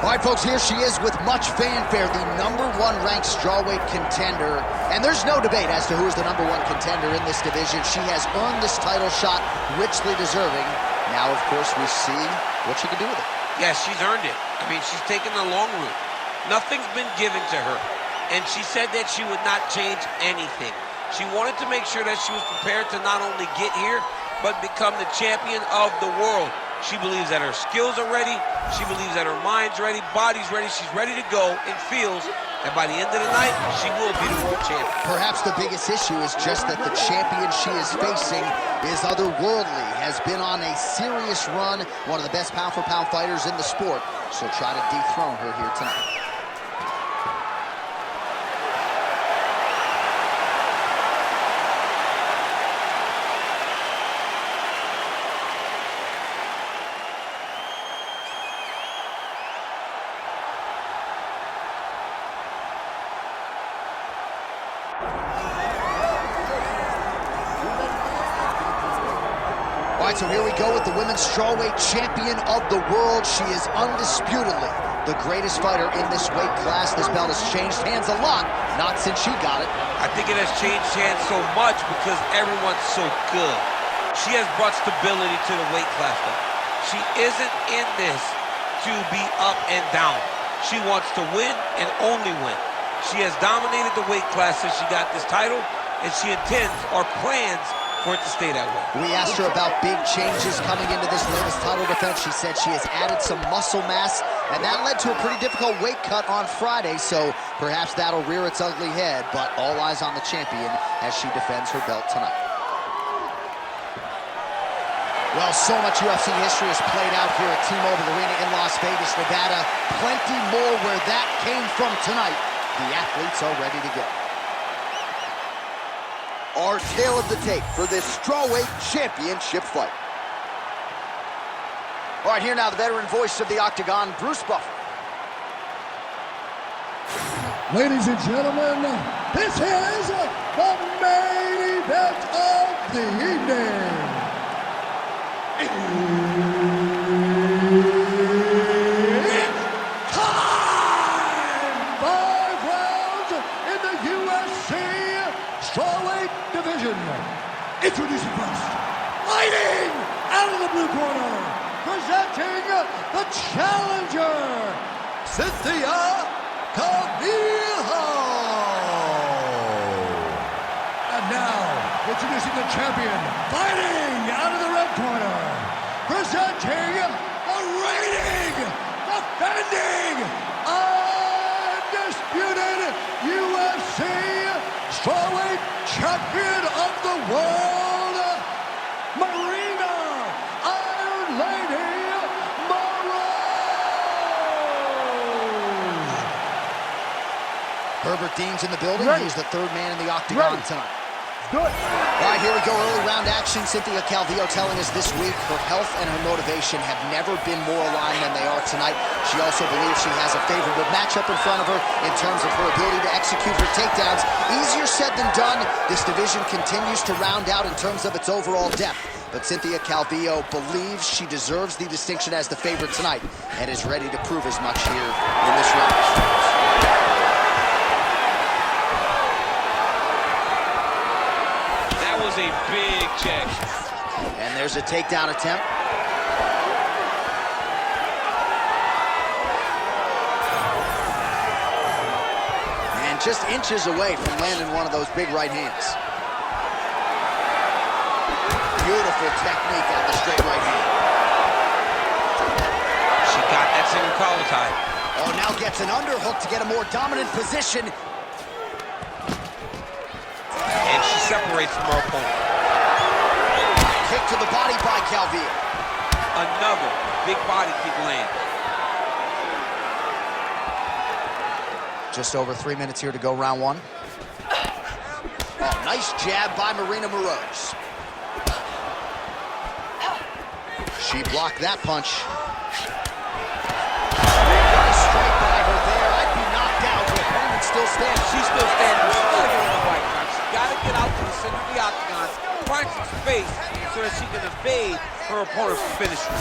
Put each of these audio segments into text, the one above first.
All right, folks, here she is with much fanfare, the #1 ranked strawweight contender. And there's no debate as to who is the #1 contender in this division. She has earned this title shot, richly deserving. Now, of course, we see what she can do with it. Yes, she's earned it. I mean, she's taken the long route. Nothing's been given to her. And she said that she would not change anything. She wanted to make sure that she was prepared to not only get here, but become the champion of the world. She believes that her skills are ready. She believes that her mind's ready, body's ready. She's ready to go and feels that by the end of the night, she will be the world champion. Perhaps the biggest issue is just that the champion she is facing is otherworldly, has been on a serious run, one of the best pound-for-pound fighters in the sport. So try to dethrone her here tonight. All right, so here we go with the women's strawweight champion of the world. She is undisputedly the greatest fighter in this weight class. This belt has changed hands a lot, not since she got it. I think it has changed hands so much because everyone's so good. She has brought stability to the weight class, though. She isn't in this to be up and down. She wants to win and only win. She has dominated the weight class since she got this title, and she intends or plans for it to stay that way. We asked her about big changes coming into this latest title defense. She said she has added some muscle mass, and that led to a pretty difficult weight cut on Friday, so perhaps that'll rear its ugly head, but all eyes on the champion as she defends her belt tonight. Well, so much UFC history has played out here at T-Mobile Arena in Las Vegas, Nevada. Plenty more where that came from tonight. The athletes are ready to go. Our tale of the tape for this strawweight championship fight. All right, here now the veteran voice of the Octagon, Bruce Buffer. Ladies and gentlemen, this is the main event of the evening. It's time! 5 rounds in the UFC strawweight division. Introducing first, fighting out of the blue corner, presenting the challenger, Cynthia Calvillo. And now, introducing the champion, fighting out of the red corner, presenting the reigning, defending, undisputed UFC strawweight champion of the world, Maryna Iron Lady Moroz. Herbert Dean's in the building. He's the third man in the Octagon tonight. Good. All right, here we go, early round action. Cynthia Calvillo telling us this week her health and her motivation have never been more aligned than they are tonight. She also believes she has a favorable matchup in front of her in terms of her ability to execute her takedowns. Easier said than done. This division continues to round out in terms of its overall depth. But Cynthia Calvillo believes she deserves the distinction as the favorite tonight and is ready to prove as much here in this round. A big check. And there's a takedown attempt. And just inches away from landing one of those big right hands. Beautiful technique on the straight right hand. She got that single collar tie. Oh, now gets an underhook to get a more dominant position. And she separates from her opponent. Kick to the body by Calvillo. Another big body kick lands. Just over 3 minutes here to go, round one. Oh, nice jab by Maryna Moroz. She blocked that punch. Nice straight by her there. I'd be knocked out. The opponent still standing. She's still standing. She's got to get on the right now. She's got to get out to the center of the octagon, find some space so that she can evade her opponent's finisher.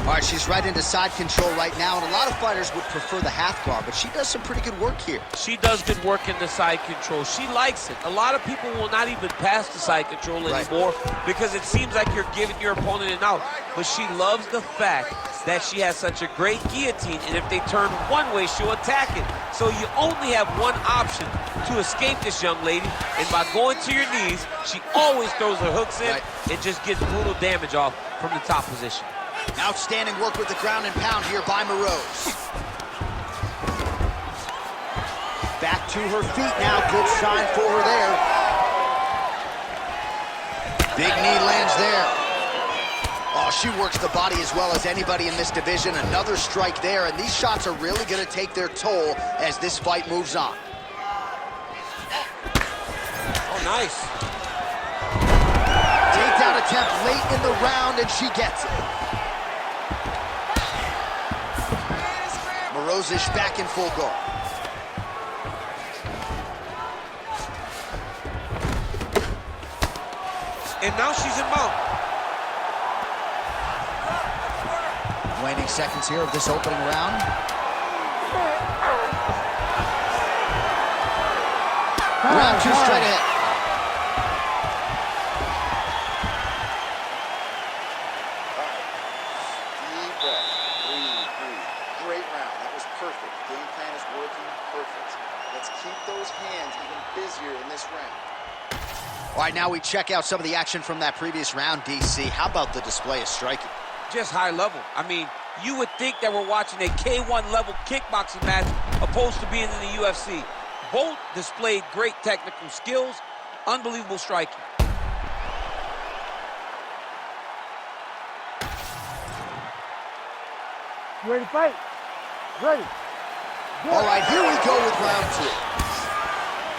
All right, she's right into side control right now, and a lot of fighters would prefer the half guard, but she does some pretty good work here. She does good work in the side control. She likes it. A lot of people will not even pass the side control anymore because it seems like you're giving your opponent an out. But she loves the fact that she has such a great guillotine, and if they turn one way, she'll attack it. So you only have one option to escape this young lady, and by going to your knees, she always throws her hooks in and just gets brutal damage off from the top position. Outstanding work with the ground and pound here by Moroz. Back to her feet now. Good sign for her there. Big knee lands there. Oh, she works the body as well as anybody in this division. Another strike there, and these shots are really going to take their toll as this fight moves on. Oh, nice. Takedown attempt late in the round, and she gets it. Moroz is back in full guard. And now she's in mount. Waning seconds here of this opening round. Round two straight ahead. Deep breath. Breathe, breathe. Great round. That was perfect. Game plan is working perfect. Let's keep those hands even busier in this round. All right, now we check out some of the action from that previous round, DC. How about the display of striking? Just high level. I mean, you would think that we're watching a K1 level kickboxing match opposed to being in the UFC. Both displayed great technical skills, unbelievable striking. Ready to fight? Ready. All right, here we go with round two.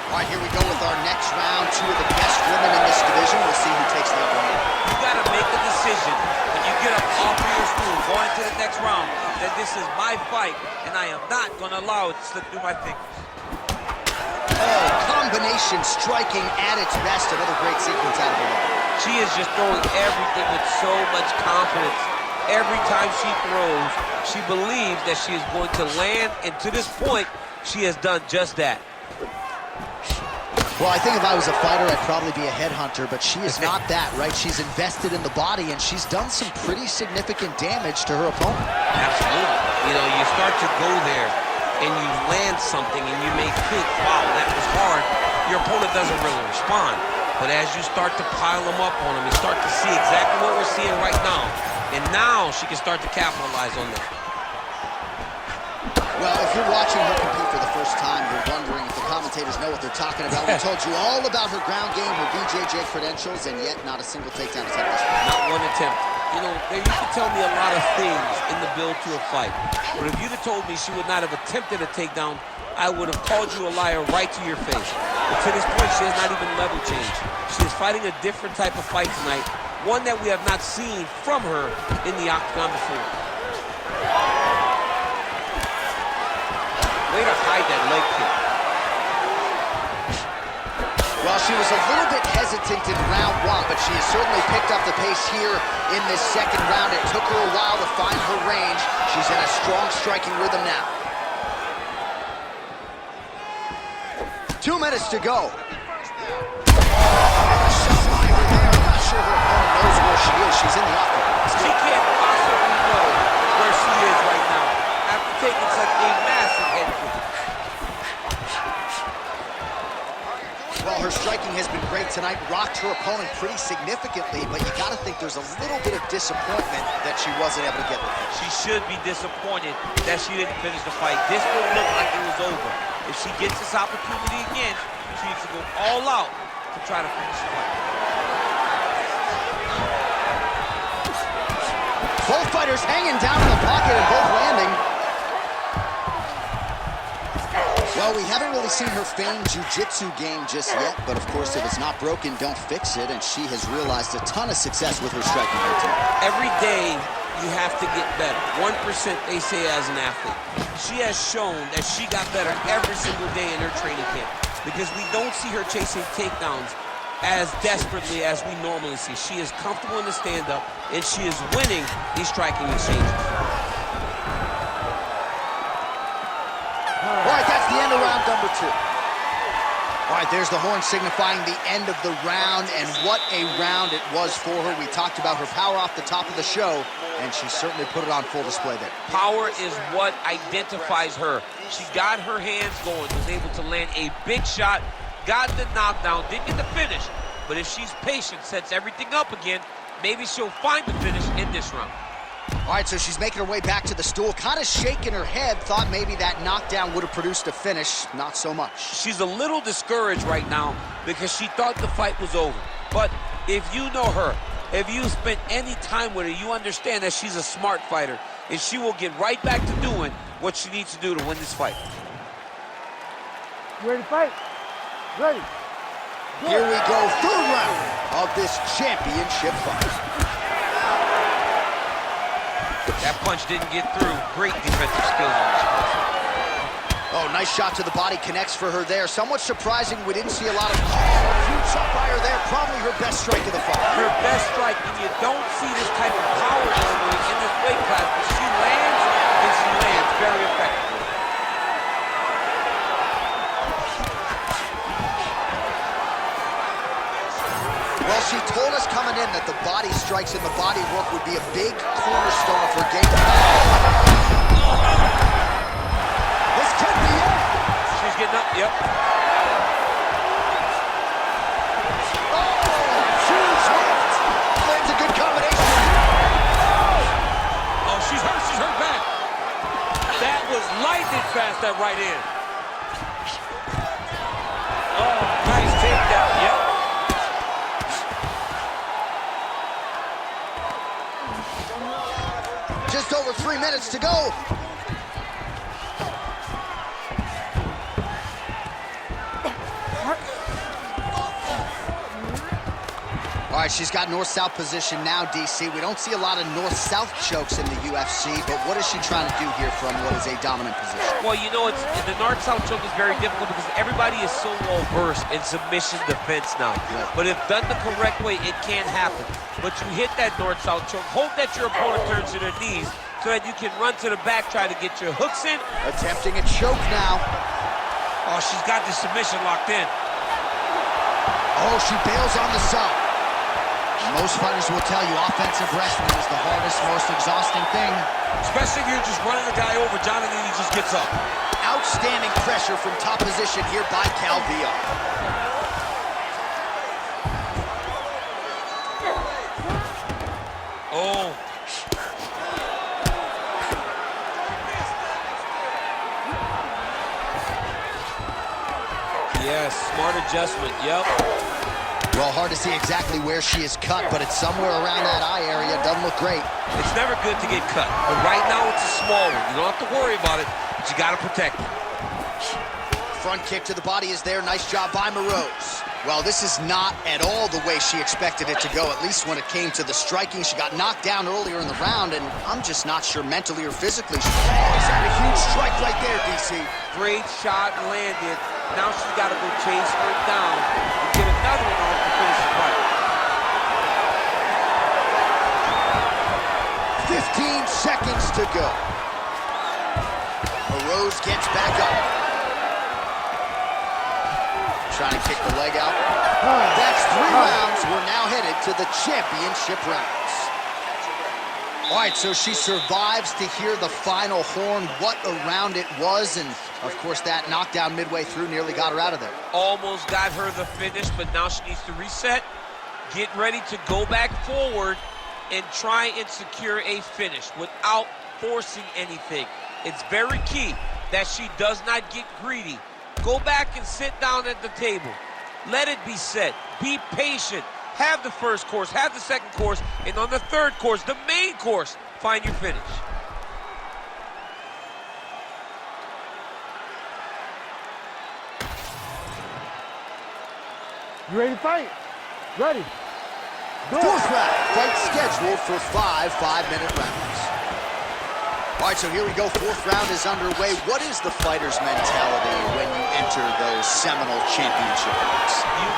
All right, here we go with our next round. Two of the best women in this division. We'll see who takes the upper hand. You got to make a decision when you get up off of your stool going to the next round that this is my fight, and I am not going to allow it to slip through my fingers. Oh, combination striking at its best. Another great sequence out of her. She is just throwing everything with so much confidence. Every time she throws, she believes that she is going to land, and to this point, she has done just that. Well, I think if I was a fighter, I'd probably be a headhunter, but she is not that, right? She's invested in the body, and she's done some pretty significant damage to her opponent. Absolutely. You know, you start to go there, and you land something, and you may think, wow, that was hard. Your opponent doesn't really respond. But as you start to pile them up on him, you start to see exactly what we're seeing right now. And now she can start to capitalize on that. Well, if you're watching her compete for the first time, you're wondering if the commentators know what they're talking about. We told you all about her ground game, her BJJ credentials, and yet not a single takedown attempt. Not one attempt. You know, they used to tell me a lot of things in the build to a fight. But if you'd have told me she would not have attempted a takedown, I would have called you a liar right to your face. But to this point, she has not even level changed. She is fighting a different type of fight tonight, one that we have not seen from her in the octagon before. Way to hide that leg kick. Well, she was a little bit hesitant in round one, but she has certainly picked up the pace here in this second round. It took her a while to find her range. She's in a strong striking rhythm now. 2 minutes to go. Shot by her there. I'm not sure her opponent knows where she is. She's in the octagon. She can't possibly know where she is right now after taking such a massive head kick. Well, her striking has been great tonight. Rocked her opponent pretty significantly, but you got to think there's a little bit of disappointment that she wasn't able to get the finish. She should be disappointed that she didn't finish the fight. This will look like it was over. If she gets this opportunity again, she needs to go all out to try to finish the fight. Both fighters hanging down in the pocket and both landing. Well, we haven't really seen her famed jiu-jitsu game just yet, but of course, if it's not broken, don't fix it, and she has realized a ton of success with her striking here tonight. Every day, you have to get better. 1%, they say, as an athlete. She has shown that she got better every single day in her training camp because we don't see her chasing takedowns as desperately as we normally see. She is comfortable in the stand-up, and she is winning these striking exchanges. All right, that's the end of round number 2. All right, there's the horn signifying the end of the round, and what a round it was for her. We talked about her power off the top of the show, and she certainly put it on full display there. Power is what identifies her. She got her hands going, was able to land a big shot, got the knockdown, didn't get the finish, but if she's patient, sets everything up again, maybe she'll find the finish in this round. All right, so she's making her way back to the stool, kind of shaking her head, thought maybe that knockdown would have produced a finish. Not so much. She's a little discouraged right now because she thought the fight was over. But if you know her, if you spent any time with her, you understand that she's a smart fighter, and she will get right back to doing what she needs to do to win this fight. You ready to fight? Ready. Go. Here we go, third round of this championship fight. That punch didn't get through. Great defensive skills on this one. Oh, nice shot to the body, connects for her there. Somewhat surprising, we didn't see a lot of... huge shot by her there, probably her best strike of the fight. Her best strike, and you don't see this type of power normally in this weight class, but she lands, and she lands very effectively. Well, she told us coming in that the body strikes and the body work would be a big cornerstone of her game plan. This could be it. She's getting up, yep. Oh, huge left. Lands a good combination. Oh, she's hurt bad. That was lightning fast, that right hand. Oh, nice takedown, yep. Just over 3 minutes to go. All right, she's got north-south position now, DC. We don't see a lot of north-south chokes in the UFC, but what is she trying to do here from what is a dominant position? Well, you know, the north-south choke is very difficult because everybody is so well-versed in submission defense now. Yeah. But if done the correct way, it can happen. But you hit that north-south choke, hope that your opponent turns to their knees so that you can run to the back, try to get your hooks in. Attempting a choke now. Oh, she's got the submission locked in. Oh, she bails on the sub. Most fighters will tell you offensive wrestling is the hardest, most exhausting thing. Especially if you're just running the guy over, Jonathan, he just gets up. Outstanding pressure from top position here by Calvillo. Oh. Yes, smart adjustment, yep. Well, hard to see exactly where she is cut, but it's somewhere around that eye area. Doesn't look great. It's never good to get cut, but right now it's a small one. You don't have to worry about it, but you got to protect it. Front kick to the body is there. Nice job by Moroz. Well, this is not at all the way she expected it to go, at least when it came to the striking. She got knocked down earlier in the round, and I'm just not sure mentally or physically. She's had a huge strike right there, DC. Great shot landed. Now she's got to go chase her down and get another one off to finish the fight. 15 seconds to go. Moroz gets back up. Trying to kick the leg out. That's 3 rounds. We're now headed to the championship rounds. All right, so she survives to hear the final horn. What a round it was, and of course that knockdown midway through nearly got her out of there. Almost got her the finish, but now she needs to reset, get ready to go back forward, and try and secure a finish without forcing anything. It's very key that she does not get greedy. Go back and sit down at the table. Let it be set. Be patient. Have the first course, have the second course, and on the third course, the main course, find your finish. You ready to fight? Ready. Go. 4th round, fight scheduled for 5 5-minute rounds. All right, so here we go. 4th round is underway. What is the fighter's mentality when you enter those seminal championship rounds? You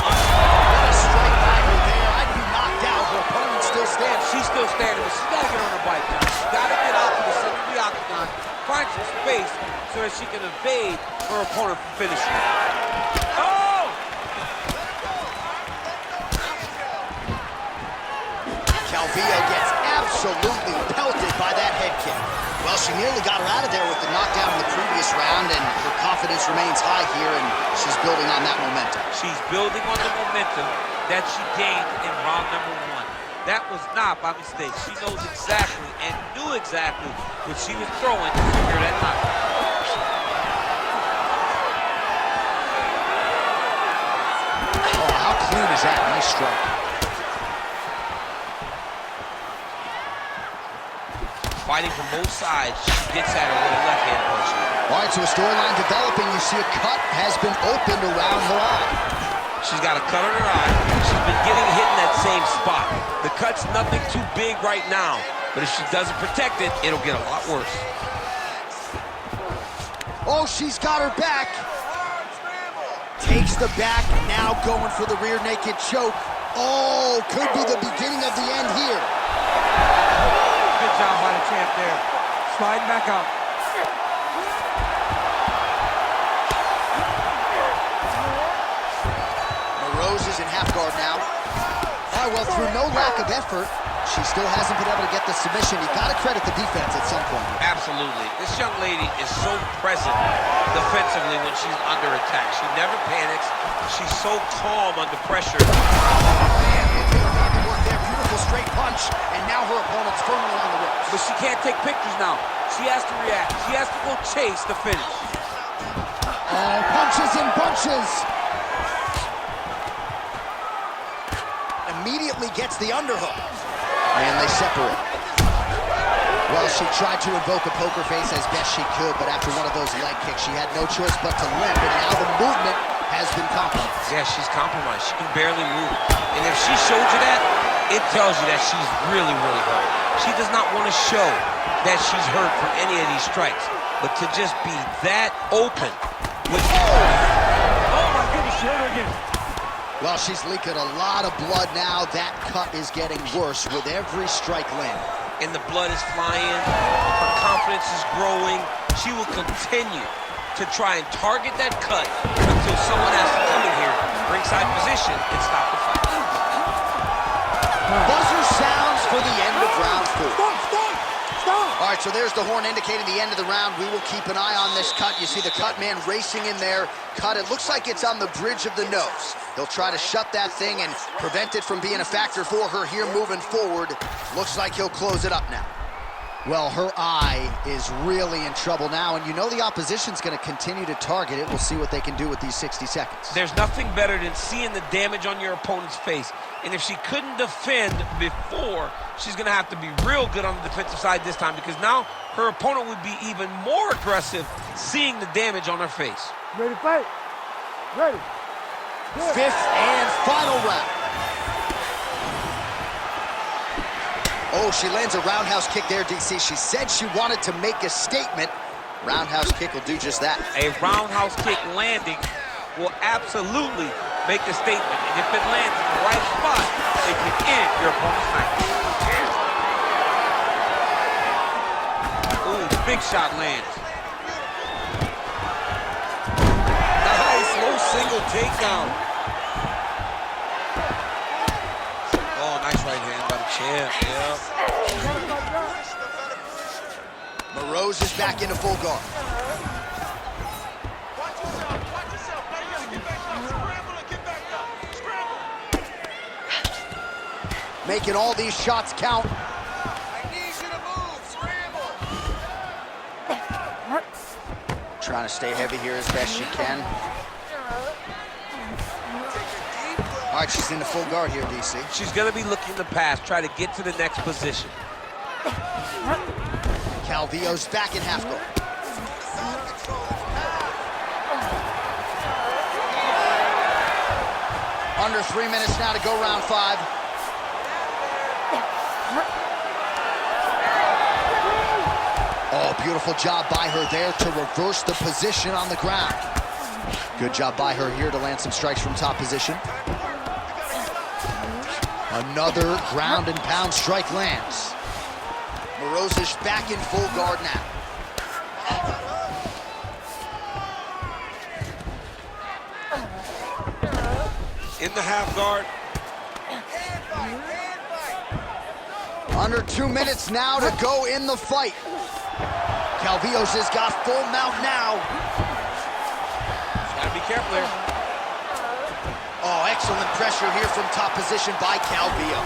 strike by her there. I'd be knocked out. Her opponent still stands. She's still standing, but she's got to get on her bike now. She's got to get out to the center of the octagon, find some space so that she can evade her opponent from finishing. Oh! Calvillo gets absolutely pelted by that head kick. Well, she nearly got her out of there with the knockdown in the previous round, and her confidence remains high here, and she's building on that momentum. She's building on the momentum that she gained in round number 1. That was not by mistake. She knows exactly and knew exactly what she was throwing to secure that knockout. Oh, how clean is that? Nice strike. Fighting from both sides, she gets at her with a left-hand punch. All right, so a storyline developing. You see a cut has been opened around her eye. She's got a cut on her eye. She's been getting hit in that same spot. The cut's nothing too big right now, but if she doesn't protect it, it'll get a lot worse. Oh, she's got her back. Takes the back, now going for the rear naked choke. Oh, could be the beginning of the end here. Good job by the champ there. Sliding back up. Moroz is in half guard now. All right, well, through no lack of effort, she still hasn't been able to get the submission. You got to credit the defense at some point. Absolutely. This young lady is so present defensively when she's under attack. She never panics. She's so calm under pressure. Man, they made the work there. Beautiful straight punch, and now her opponent's firmly on the ropes. But she can't take pictures now. She has to react. She has to go chase the finish. Oh, punches and bunches. Immediately gets the underhook. And they separate. Well, she tried to invoke a poker face as best she could, but after one of those leg kicks, she had no choice but to limp, and now the movement has been compromised. Yeah, she's compromised. She can barely move. And if she showed you that, it tells you that she's really, really hurt. She does not want to show that she's hurt from any of these strikes, but to just be that open with... Oh my goodness, she hurt her again. Well, she's leaking a lot of blood now. That cut is getting worse with every strike landed. And the blood is flying, her confidence is growing. She will continue to try and target that cut until someone has to come in here, ringside position, and stop the fight. Buzzer sounds for the end of round 4. Stop! All right, so there's the horn indicating the end of the round. We will keep an eye on this cut. You see the cut man racing in there. Cut, it looks like it's on the bridge of the nose. He'll try to shut that thing and prevent it from being a factor for her here moving forward. Looks like he'll close it up now. Well, her eye is really in trouble now, and you know the opposition's going to continue to target it. We'll see what they can do with these 60 seconds. There's nothing better than seeing the damage on your opponent's face. And if she couldn't defend before, she's going to have to be real good on the defensive side this time, because now her opponent would be even more aggressive seeing the damage on her face. Ready to fight? Ready. Good. Fifth and final round. Oh, she lands a roundhouse kick there, DC. She said she wanted to make a statement. Roundhouse kick will do just that. A roundhouse kick landing will absolutely make a statement. And if it lands in the right spot, it can end your opponent's night. Ooh, big shot lands. Nice, low single takedown. Oh, nice right hand by the champ, yeah. Moroz is back into full guard. Making all these shots count. I need you to move, scramble. Trying to stay heavy here as best she can. All right, she's into full guard here, DC. She's gonna be looking to pass, try to get to the next position. Calvillo's back in half guard. Under 3 minutes now to go round 5. Oh, beautiful job by her there to reverse the position on the ground. Good job by her here to land some strikes from top position. Another ground and pound strike lands. Moroz is back in full guard now. In the half guard. Under 2 minutes now to go in the fight. Calvillo's has got full mount now. Gotta be careful here. Oh, excellent pressure here from top position by Calvillo.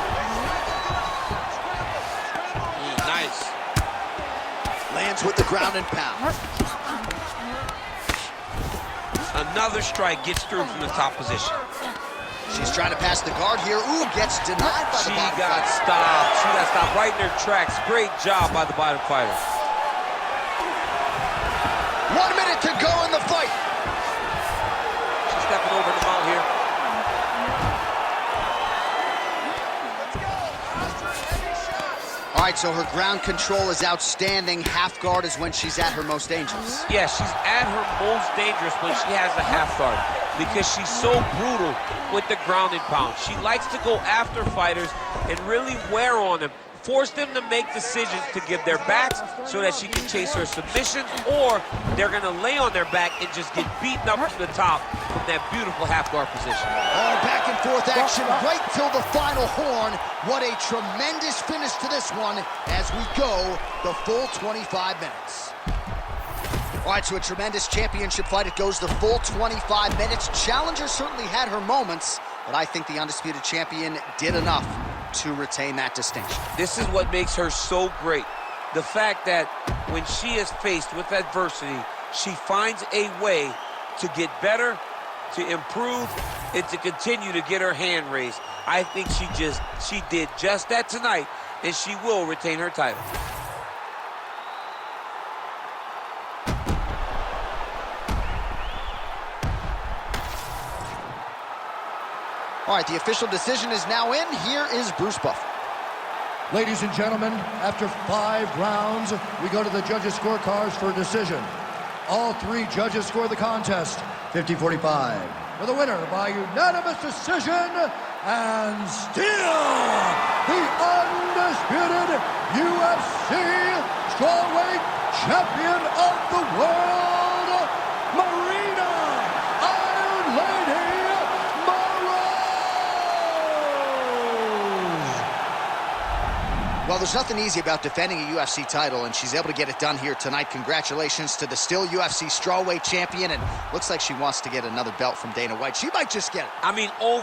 Nice. Lands with the ground and pound. Another strike gets through from the top position. She's trying to pass the guard here. Ooh, gets denied by the She bottom got fighter. stopped. She got stopped right in her tracks. Great job by the bottom fighter. 1 minute to go in the fight. She's stepping over the mount here. All right, so her ground control is outstanding. Half guard is when she's at her most dangerous. Yeah, she's at her most dangerous when she has a half guard because she's so brutal with the ground and pound. She likes to go after fighters and really wear on them, force them to make decisions to give their backs so that she can chase her submissions, or they're going to lay on their back and just get beaten up from the top from that beautiful half guard position. Oh, back and forth action right till the final horn. What a tremendous finish to this one as we go the full 25 minutes. All right, so a tremendous championship fight. It goes the full 25 minutes. Challenger certainly had her moments, but I think the undisputed champion did enough to retain that distinction. This is what makes her so great. The fact that when she is faced with adversity, she finds a way to get better, to improve, and to continue to get her hand raised. I think she did just that tonight, and she will retain her title. All right, the official decision is now in. Here is Bruce Buffer. Ladies and gentlemen, after 5 rounds, we go to the judges' scorecards for a decision. All 3 judges score the contest 50-45. For the winner by unanimous decision, and still the undisputed UFC strawweight champion of the world, Maryna Iron Lady Moroz. Well, there's nothing easy about defending a UFC title, and she's able to get it done here tonight. Congratulations to the still UFC strawweight champion, and looks like she wants to get another belt from Dana White. She might just get it. I mean, over